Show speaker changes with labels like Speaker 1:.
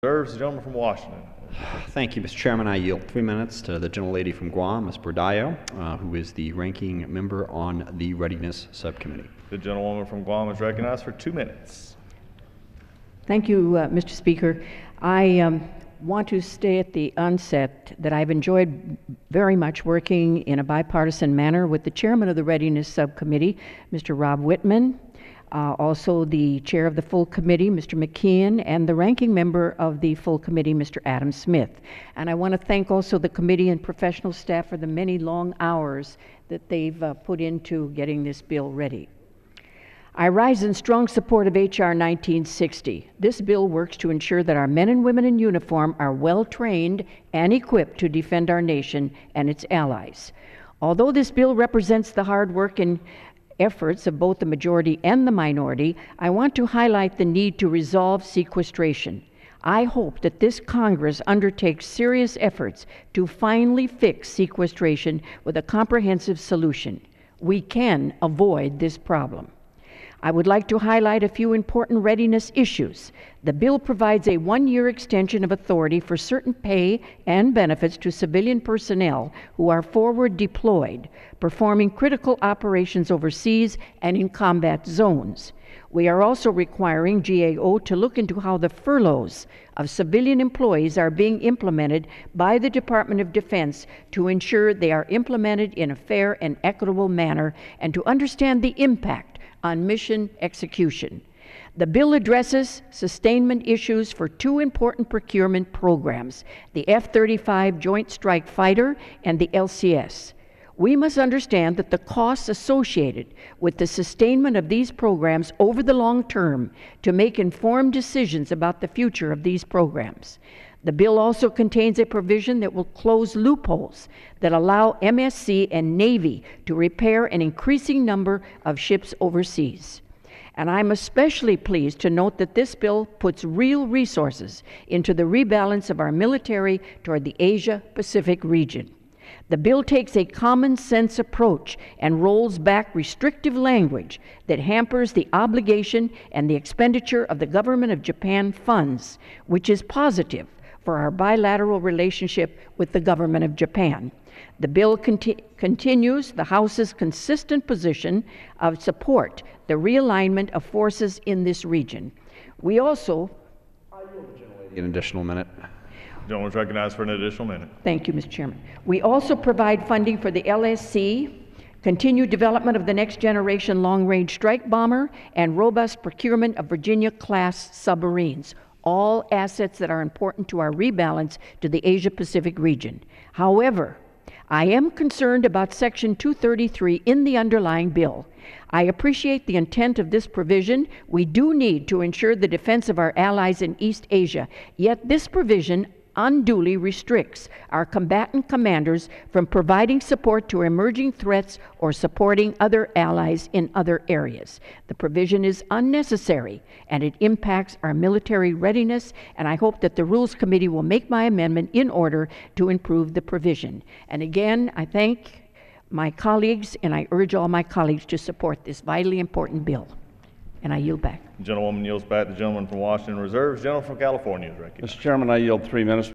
Speaker 1: Reserves. The gentleman from Washington.
Speaker 2: Thank you, Mr. Chairman. I yield 3 minutes to the gentlelady from Guam, Ms. Bordallo, who is the ranking member on the Readiness Subcommittee.
Speaker 1: The gentlewoman from Guam is recognized for 2 minutes.
Speaker 3: Thank you, Mr. Speaker. I want to state at the onset that I've enjoyed very much working in a bipartisan manner with the chairman of the Readiness Subcommittee, Mr. Rob Whitman, also the chair of the full committee, Mr. McKeon, and the ranking member of the full committee, Mr. Adam Smith. And I want to thank also the committee and professional staff for the many long hours that they've put into getting this bill ready. I rise in strong support of H.R. 1960. This bill works to ensure that our men and women in uniform are well trained and equipped to defend our nation and its allies. Although this bill represents the hard work and efforts of both the majority and the minority, I want to highlight the need to resolve sequestration. I hope that this Congress undertakes serious efforts to finally fix sequestration with a comprehensive solution. We can avoid this problem. I would like to highlight a few important readiness issues. The bill provides a 1-year extension of authority for certain pay and benefits to civilian personnel who are forward deployed, performing critical operations overseas and in combat zones. We are also requiring GAO to look into how the furloughs of civilian employees are being implemented by the Department of Defense to ensure they are implemented in a fair and equitable manner and to understand the impact on mission execution. The bill addresses sustainment issues for 2 important procurement programs, the F-35 Joint Strike Fighter and the LCS. We must understand that the costs associated with the sustainment of these programs over the long term to make informed decisions about the future of these programs. The bill also contains a provision that will close loopholes that allow MSC and Navy to repair an increasing number of ships overseas. And I'm especially pleased to note that this bill puts real resources into the rebalance of our military toward the Asia-Pacific region. The bill takes a common sense approach and rolls back restrictive language that hampers the obligation and the expenditure of the government of Japan funds, which is positive for our bilateral relationship with the government of Japan. The bill continues the House's consistent position of support the realignment of forces in this region. We also...
Speaker 2: An additional minute.
Speaker 1: The gentleman is recognized for an additional minute.
Speaker 3: Thank you, Mr. Chairman. We also provide funding for the LSC, continued development of the next generation long-range strike bomber, and robust procurement of Virginia-class submarines, all assets that are important to our rebalance to the Asia-Pacific region. However, I am concerned about Section 233 in the underlying bill. I appreciate the intent of this provision. We do need to ensure the defense of our allies in East Asia, yet this provision unduly restricts our combatant commanders from providing support to emerging threats or supporting other allies in other areas. The provision is unnecessary and it impacts our military readiness, and I hope that the Rules Committee will make my amendment in order to improve the provision. And again, I thank my colleagues and I urge all my colleagues to support this vitally important bill. And I yield back.
Speaker 1: The gentlewoman yields back. The gentleman from Washington reserves. The gentleman from California is recognized.
Speaker 4: Mr. Chairman, I yield 3 minutes.